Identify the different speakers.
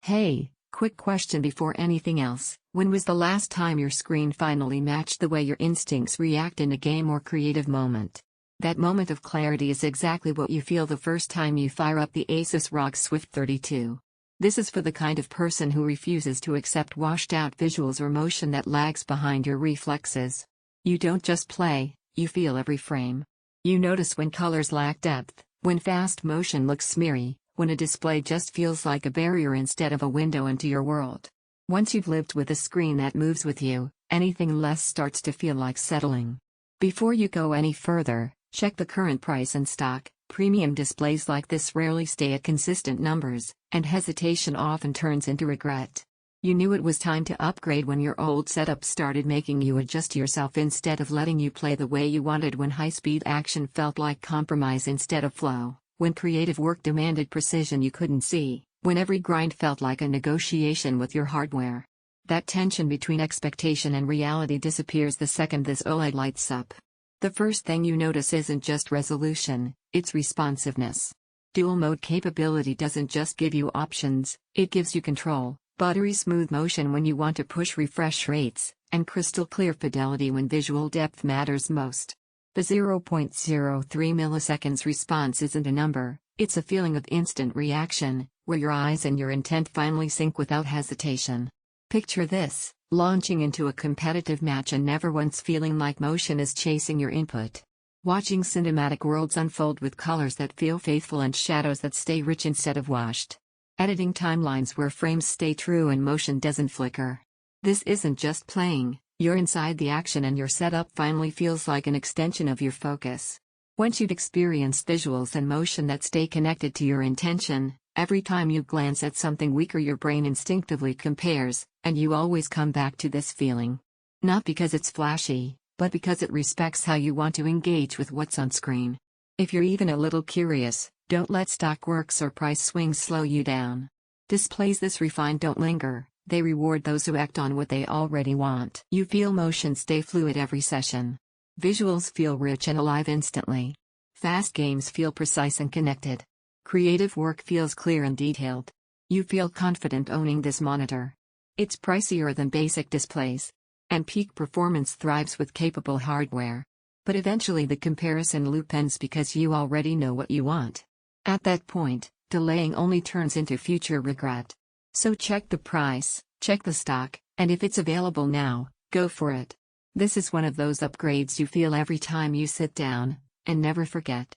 Speaker 1: Hey, quick question before anything else. When was the last time your screen finally matched the way your instincts react in a game or creative moment? That moment of clarity is exactly what you feel the first time you fire up the ASUS ROG Swift 32. This is for the kind of person who refuses to accept washed-out visuals or motion that lags behind your reflexes. You don't just play, you feel every frame. You notice when colors lack depth, when fast motion looks smeary, when a display just feels like a barrier instead of a window into your world. Once you've lived with a screen that moves with you, anything less starts to feel like settling. Before you go any further, check the current price and stock. Premium displays like this rarely stay at consistent numbers, and hesitation often turns into regret. You knew it was time to upgrade when your old setup started making you adjust yourself instead of letting you play the way you wanted, when high-speed action felt like compromise instead of flow, when creative work demanded precision you couldn't see, when every grind felt like a negotiation with your hardware. That tension between expectation and reality disappears the second this OLED lights up. The first thing you notice isn't just resolution, it's responsiveness. Dual mode capability doesn't just give you options, it gives you control, buttery smooth motion when you want to push refresh rates, and crystal clear fidelity when visual depth matters most. The 0.03 milliseconds response isn't a number, it's a feeling of instant reaction, where your eyes and your intent finally sync without hesitation. Picture this: launching into a competitive match and never once feeling like motion is chasing your input. Watching cinematic worlds unfold with colors that feel faithful and shadows that stay rich instead of washed. Editing timelines where frames stay true and motion doesn't flicker. This isn't just playing, you're inside the action, and your setup finally feels like an extension of your focus. Once you've experienced visuals and motion that stay connected to your intention, every time you glance at something weaker your brain instinctively compares, and you always come back to this feeling. Not because it's flashy, but because it respects how you want to engage with what's on screen. If you're even a little curious, don't let stock works or price swings slow you down. Displays this refined don't linger, they reward those who act on what they already want. You feel motion stay fluid every session. Visuals feel rich and alive instantly. Fast games feel precise and connected. Creative work feels clear and detailed. You feel confident owning this monitor. It's pricier than basic displays. And peak performance thrives with capable hardware. But eventually the comparison loop ends because you already know what you want. At that point, delaying only turns into future regret. So check the price, check the stock, and if it's available now, go for it. This is one of those upgrades you feel every time you sit down, and never forget.